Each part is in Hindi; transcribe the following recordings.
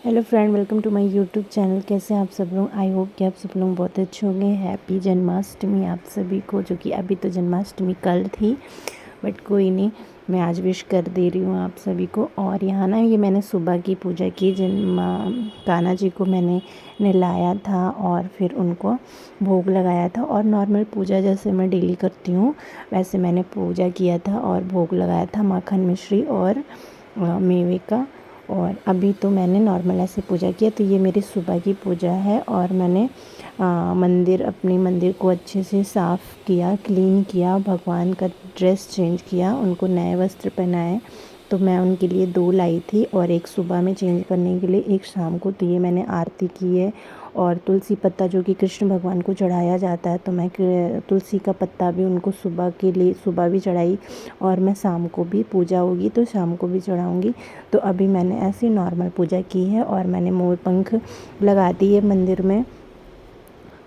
Hello friend, welcome to my YouTube channel. कैसे हैं आप सब लोग? आई होप कि आप सब लोग बहुत अच्छे होंगे। हैप्पी जन्माष्टमी आप सभी को, जो कि अभी तो जन्माष्टमी कल थी, बट कोई नहीं, मैं आज विश कर दे रही हूँ आप सभी को। और यहाँ ना ये मैंने सुबह की पूजा की, कान्हा जी को मैंने नहलाया था और फिर उनको भोग लगाया था। और नॉर्मल पूजा जैसे मैं डेली करती हूँ वैसे मैंने पूजा किया था और भोग लगाया था माखन मिश्री और मेवे का। और अभी तो मैंने नॉर्मल ऐसे पूजा किया। तो ये मेरी सुबह की पूजा है। और मैंने अपने मंदिर को अच्छे से साफ़ किया, क्लीन किया, भगवान का ड्रेस चेंज किया, उनको नए वस्त्र पहनाए। तो मैं उनके लिए 2 लाई थी और एक सुबह में चेंज करने के लिए, एक शाम को। तो ये मैंने आरती की है। और तुलसी पत्ता जो कि कृष्ण भगवान को चढ़ाया जाता है, तो मैं तुलसी का पत्ता भी उनको सुबह के लिए सुबह भी चढ़ाई। और मैं शाम को भी पूजा होगी तो शाम को भी चढ़ाऊँगी। तो अभी मैंने ऐसी नॉर्मल पूजा की है। और मैंने मोर पंख लगा दिए मंदिर में,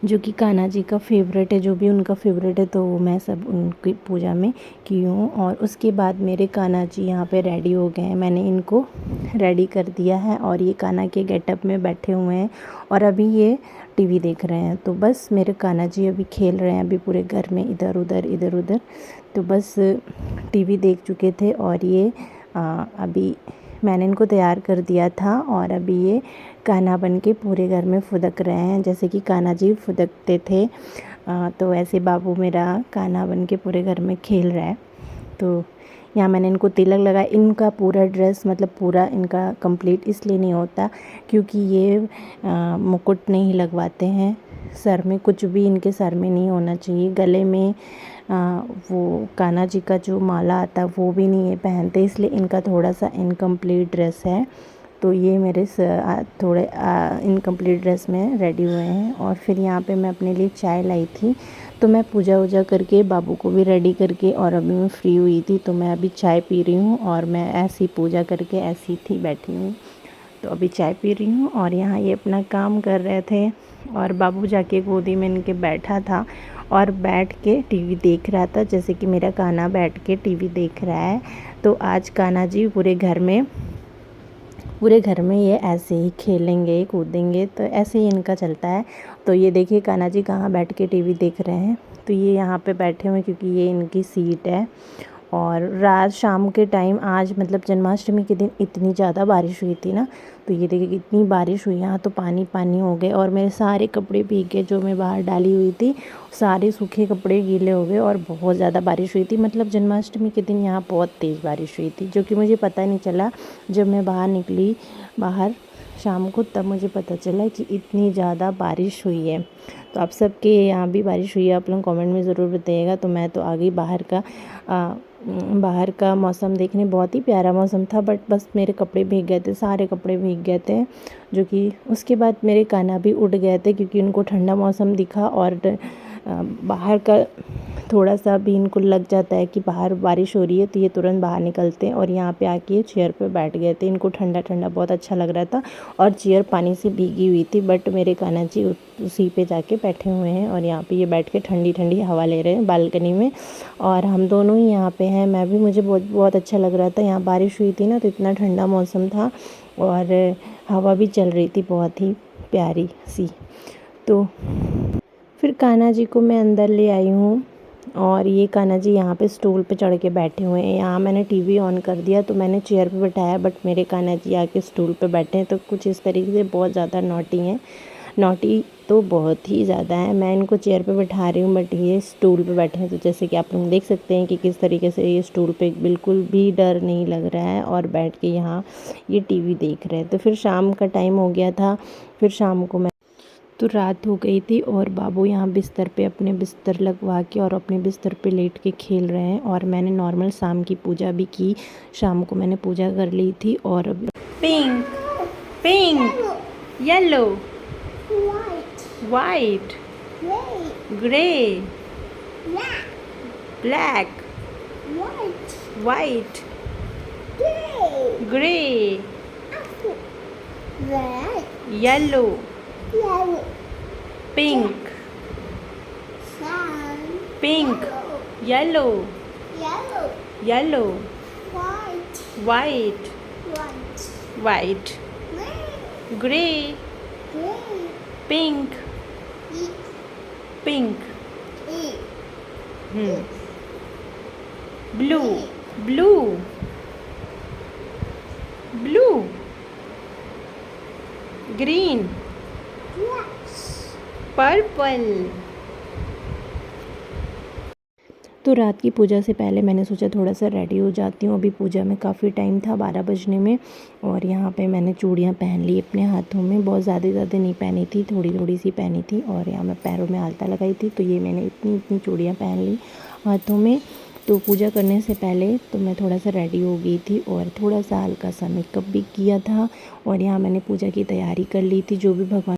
जो कि कान्हा जी का फेवरेट है, जो भी उनका फेवरेट है, तो मैं सब उनकी पूजा में की हूँ। और उसके बाद मेरे कान्हा जी यहाँ पे रेडी हो गए हैं, मैंने इनको रेडी कर दिया है और ये कान्हा के गेटअप में बैठे हुए हैं और अभी ये टीवी देख रहे हैं। तो बस मेरे कान्हा जी अभी खेल रहे हैं, अभी पूरे घर में इधर उधर। तो बस टीवी देख चुके थे और ये अभी मैंने इनको तैयार कर दिया था और अभी ये कान्हा बन के पूरे घर में फुदक रहे हैं, जैसे कि कान्हा जी फुदकते थे। तो ऐसे बाबू मेरा कान्हा बन के पूरे घर में खेल रहा है। तो यहाँ मैंने इनको तिलक लगाया। इनका पूरा ड्रेस मतलब पूरा इनका कंप्लीट इसलिए नहीं होता क्योंकि ये मुकुट नहीं लगवाते हैं सर में, कुछ भी इनके सर में नहीं होना चाहिए। गले में वो कान्हा जी का जो माला आता है वो भी नहीं ये पहनते, इसलिए इनका थोड़ा सा इनकम्प्लीट ड्रेस है। तो ये मेरे थोड़े इनकम्प्लीट ड्रेस में रेडी हुए हैं। और फिर यहाँ पे मैं अपने लिए चाय लाई थी। तो मैं पूजा वूजा करके बाबू को भी रेडी करके और अभी मैं फ्री हुई थी, तो मैं अभी चाय पी रही हूँ। और मैं ऐसी पूजा करके ऐसी थी बैठी हूँ, तो अभी चाय पी रही हूँ। और यहाँ ये अपना काम कर रहे थे और बाबू जाके गोदी में इनके बैठा था और बैठ के टीवी देख रहा था, जैसे कि मेरा कान्हा बैठ के टीवी देख रहा है। तो आज कान्हा जी पूरे घर में ये ऐसे ही खेलेंगे कूदेंगे, तो ऐसे ही इनका चलता है। तो ये देखिए कान्हा जी कहाँ बैठ के टीवी देख रहे हैं। तो ये यहाँ पे बैठे हुए हैं क्योंकि ये इनकी सीट है। और रात शाम के टाइम आज मतलब जन्माष्टमी के दिन इतनी ज़्यादा बारिश हुई थी ना, तो ये देखिए कितनी बारिश हुई। यहाँ तो पानी पानी हो गए और मेरे सारे कपड़े भीग गए, जो मैं बाहर डाली हुई थी सारे सूखे कपड़े गीले हो गए। और बहुत ज़्यादा बारिश हुई थी, मतलब जन्माष्टमी के दिन यहाँ बहुत तेज़ बारिश हुई थी, जो कि मुझे पता नहीं चला। जब मैं बाहर निकली बाहर शाम को, तब मुझे पता चला कि इतनी ज़्यादा बारिश हुई है। तो आप सबके यहाँ भी बारिश हुई है, आप लोग कमेंट में ज़रूर बताइएगा। तो मैं तो आ गई बाहर का मौसम देखने, बहुत ही प्यारा मौसम था, बट बस मेरे कपड़े भीग गए थे, सारे कपड़े भीग गए थे। जो कि उसके बाद मेरे कान्हा भी उड़ गए थे क्योंकि उनको ठंडा मौसम दिखा और बाहर का थोड़ा सा भी इनको लग जाता है कि बाहर बारिश हो रही है, तो ये तुरंत बाहर निकलते हैं और यहाँ पे आके चेयर पे बैठ गए थे। इनको ठंडा ठंडा बहुत अच्छा लग रहा था और चेयर पानी से भीगी हुई थी, बट मेरे कान्हा जी उसी पे जाके बैठे हुए हैं और यहाँ पे ये बैठ के ठंडी ठंडी हवा ले रहे हैं बालकनी में। और हम दोनों ही यहाँ पे हैं, मैं भी, मुझे बहुत बहुत अच्छा लग रहा था। यहाँ बारिश हुई थी ना, तो इतना ठंडा मौसम था और हवा भी चल रही थी बहुत ही प्यारी सी। तो फिर कान्हा जी को मैं अंदर ले आई हूँ और ये कान्हा जी यहाँ पे स्टूल पे चढ़ के बैठे हुए हैं। यहाँ मैंने टीवी ऑन कर दिया, तो मैंने चेयर पे बैठाया, बट मेरे कान्हा जी आके स्टूल पे बैठे हैं। तो कुछ इस तरीके से बहुत ज़्यादा नॉटी हैं, नॉटी तो बहुत ही ज़्यादा है। मैं इनको चेयर पे बैठा रही हूँ बट ये स्टूल पे बैठे हैं। तो जैसे कि आप लोग देख सकते हैं कि किस तरीके से ये स्टूल पे बिल्कुल भी डर नहीं लग रहा है और बैठ के यहाँ ये टीवी देख रहे हैं। तो फिर शाम का टाइम हो गया था, फिर शाम को तो रात हो गई थी और बाबू यहाँ बिस्तर पे अपने बिस्तर लगवा के और अपने बिस्तर पे लेट के खेल रहे हैं। और मैंने नॉर्मल शाम की पूजा भी की, शाम को मैंने पूजा कर ली थी। और pink pink, yellow, white, grey, black, white, grey, yellow, pink, pink, yellow, yellow, white, white, grey, pink, pink, blue, blue, blue, green, purple. तो रात की पूजा से पहले मैंने सोचा थोड़ा सा रेडी हो जाती हूँ। अभी पूजा में काफ़ी टाइम था, 12 बजने में। और यहाँ पे मैंने चूड़ियाँ पहन ली अपने हाथों में, बहुत ज़्यादा नहीं पहनी थी, थोड़ी थोड़ी सी पहनी थी। और यहाँ मैं पैरों में आलता लगाई थी, तो ये मैंने इतनी इतनी चूड़ियाँ पहन ली हाथों में। तो पूजा करने से पहले तो मैं थोड़ा सा रेडी हो गई थी और थोड़ा सा हल्का सा मेकअप भी किया था। और यहाँ मैंने पूजा की तैयारी कर ली थी, जो भी भगवान।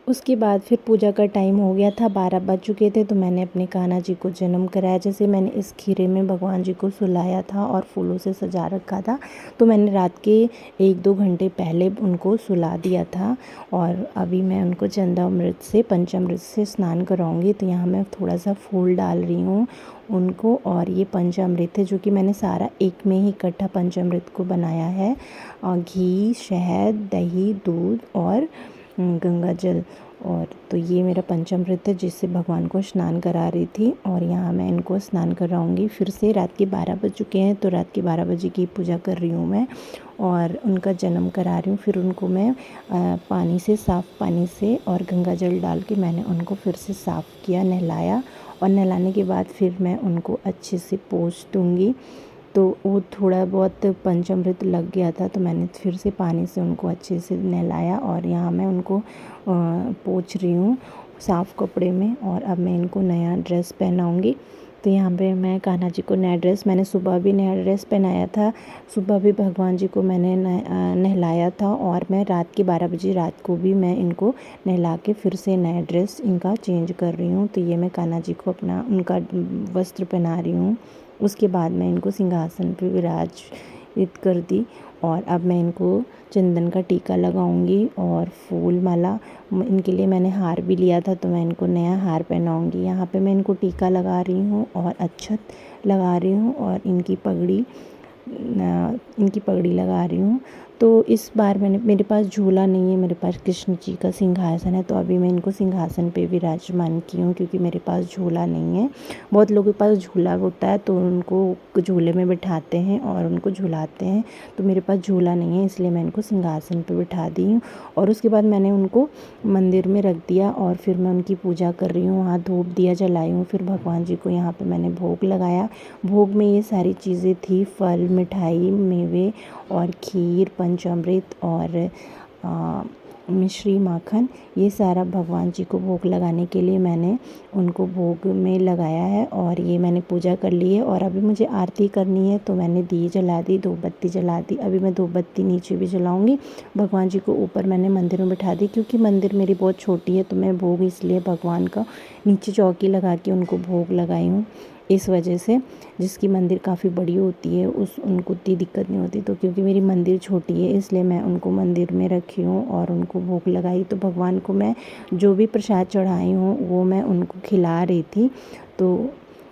उसके बाद फिर पूजा का टाइम हो गया था, 12 बज चुके थे। तो मैंने अपने कान्हा जी को जन्म कराया। जैसे मैंने इस खीरे में भगवान जी को सुलाया था और फूलों से सजा रखा था, तो मैंने रात के 1-2 घंटे पहले उनको सुला दिया था। और अभी मैं उनको चंद्रामृत से, पंचामृत से स्नान कराऊंगी। तो यहाँ मैं थोड़ा सा फूल डाल रही हूँ उनको। और ये पंचामृत है, जो कि मैंने सारा एक में ही इकट्ठा पंचामृत को बनाया है। घी, शहद, दही, दूध और गंगा जल। और तो ये मेरा पंचामृत है, जिससे भगवान को स्नान करा रही थी। और यहाँ मैं इनको स्नान कराऊंगी फिर से। रात के 12 बज चुके हैं, तो रात के 12 बजे की पूजा कर रही हूँ मैं और उनका जन्म करा रही हूँ। फिर उनको मैं पानी से, साफ़ पानी से और गंगा जल डाल के मैंने उनको फिर से साफ़ किया, नहलाया। और नहलाने के बाद फिर मैं उनको अच्छे से पोंछ दूँगी। तो वो थोड़ा बहुत पंचामृत लग गया था, तो मैंने फिर से पानी से उनको अच्छे से नहलाया। और यहाँ मैं उनको पोंछ रही हूँ साफ़ कपड़े में। और अब मैं इनको नया ड्रेस पहनाऊँगी। तो यहाँ पे मैं कान्हा जी को नया ड्रेस, मैंने सुबह भी नया ड्रेस पहनाया था। सुबह भी भगवान जी को मैंने नहलाया था। और मैं रात के 12 बजे रात को भी मैं इनको नहला के फिर से नया ड्रेस इनका चेंज कर रही हूँ। तो ये मैं कान्हा जी को अपना उनका वस्त्र पहना रही हूँ। उसके बाद मैं इनको सिंहासन पे विराजित कर दी। और अब मैं इनको चंदन का टीका लगाऊंगी और फूल माला, इनके लिए मैंने हार भी लिया था, तो मैं इनको नया हार पहनाऊंगी। यहाँ पे मैं इनको टीका लगा रही हूँ और अक्षत लगा रही हूँ और इनकी पगड़ी लगा रही हूँ। तो इस बार मेरे पास झूला नहीं है, मेरे पास कृष्ण जी का सिंहासन है। तो अभी मैं इनको सिंहासन पे विराजमान की हूँ, क्योंकि मेरे पास झूला नहीं है। बहुत लोगों के पास झूला होता है, तो उनको झूले में बिठाते हैं और उनको झुलाते हैं। तो मेरे पास झूला नहीं है, इसलिए मैं इनको सिंहासन पे बिठा दी हूँ। और उसके बाद मैंने उनको मंदिर में रख दिया और फिर मैं उनकी पूजा कर रही हूँ। वहाँ धूप दिया जलाई हूँ। फिर भगवान जी को यहाँ पे मैंने भोग लगाया। भोग में ये सारी चीज़ें थी, फल, मिठाई, मेवे और खीर, पंचामृत और मिश्री, माखन। ये सारा भगवान जी को भोग लगाने के लिए मैंने उनको भोग में लगाया है। और ये मैंने पूजा कर ली है। और अभी मुझे आरती करनी है, तो मैंने दिए जला दी, धूप बत्ती जला दी। अभी मैं धूप बत्ती नीचे भी जलाऊंगी। भगवान जी को ऊपर मैंने मंदिर में बिठा दी, क्योंकि मंदिर मेरी बहुत छोटी है, तो मैं भोग इसलिए भगवान का नीचे चौकी लगा के उनको भोग लगाई हूँ। इस वजह से, जिसकी मंदिर काफ़ी बड़ी होती है उनको इतनी दिक्कत नहीं होती। तो क्योंकि मेरी मंदिर छोटी है, इसलिए मैं उनको मंदिर में रखी हूँ और उनको भोग लगाई। तो भगवान को मैं जो भी प्रसाद चढ़ाई हूँ वो मैं उनको खिला रही थी। तो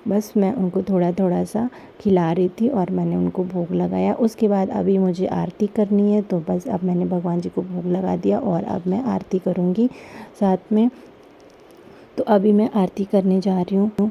बस मैं उनको थोड़ा थोड़ा सा खिला रही थी और मैंने उनको भोग लगाया। उसके बाद अभी मुझे आरती करनी है, तो बस अब मैंने भगवान जी को भोग लगा दिया और अब मैं आरती करूँगी साथ में। तो अभी मैं आरती करने जा रही हूँ।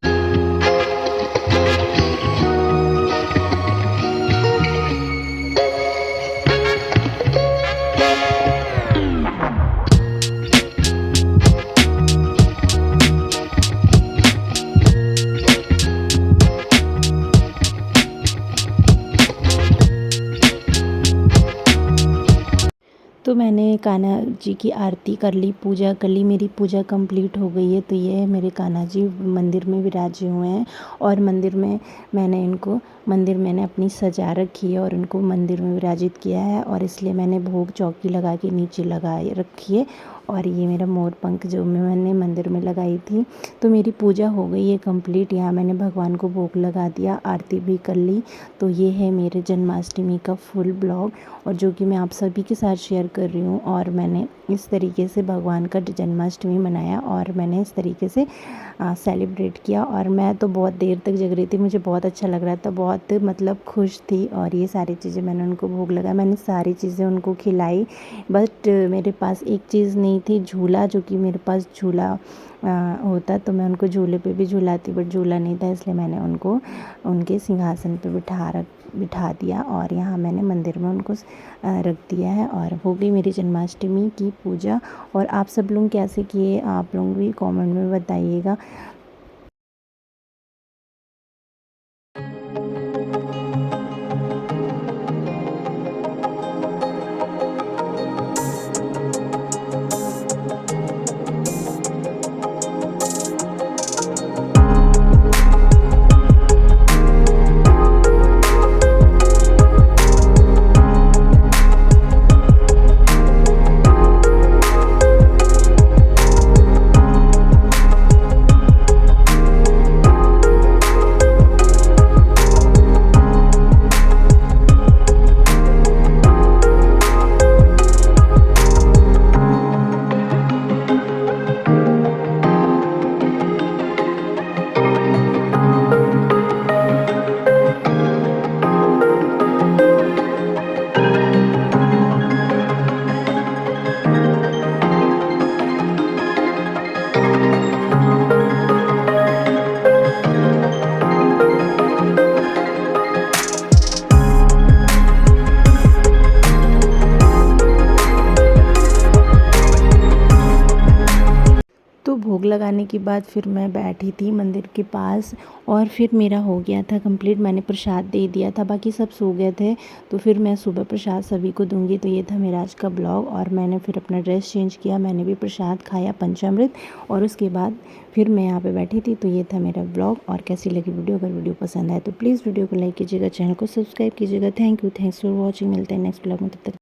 तो मैंने कान्हा जी की आरती कर ली, पूजा कर ली, मेरी पूजा कंप्लीट हो गई है। तो ये है मेरे कान्हा जी मंदिर में विराजे हुए हैं। और मंदिर में मैंने अपनी सजा रखी है और उनको मंदिर में विराजित किया है। और इसलिए मैंने भोग चौकी लगा के नीचे लगाए रखी है। और ये मेरा मोर पंख जो मैंने मंदिर में लगाई थी। तो मेरी पूजा हो गई है कंप्लीट। यहाँ मैंने भगवान को भोग लगा दिया, आरती भी कर ली। तो ये है मेरे जन्माष्टमी का फुल ब्लॉग, और जो कि मैं आप सभी के साथ शेयर कर रही हूँ। और मैंने इस तरीके से भगवान का जन्माष्टमी मनाया और मैंने इस तरीके से सेलिब्रेट किया। और मैं तो बहुत देर तक जग रही थी, मुझे बहुत अच्छा लग रहा था, बहुत बहुत मतलब खुश थी और ये सारी चीज़ें मैंने उनको भोग लगाया। मैंने सारी चीज़ें उनको खिलाई, बट मेरे पास एक चीज़ नहीं थी, झूला। जो कि मेरे पास झूला होता तो मैं उनको झूले पे भी झूलाती, बट झूला नहीं था, इसलिए मैंने उनको उनके सिंहासन पे बिठा दिया और यहाँ मैंने मंदिर में उनको रख दिया है। और हो गई मेरी जन्माष्टमी की पूजा। और आप सब लोग कैसे किए, आप लोग भी कमेंट में बताइएगा। तो भोग लगाने के बाद फिर मैं बैठी थी मंदिर के पास और फिर मेरा हो गया था कंप्लीट। मैंने प्रसाद दे दिया था, बाकी सब सो गए थे, तो फिर मैं सुबह प्रसाद सभी को दूंगी। तो ये था मेरा आज का ब्लॉग और मैंने फिर अपना ड्रेस चेंज किया, मैंने भी प्रसाद खाया पंचामृत और उसके बाद फिर मैं यहाँ पे बैठी थी। तो ये था मेरा ब्लॉग। और कैसी लगी वीडियो, अगर वीडियो पसंद आए तो प्लीज़ वीडियो को लाइक कीजिएगा, चैनल को सब्सक्राइब कीजिएगा। Thanks for watching. मिलते हैं नेक्स्ट ब्लॉग में, तब तक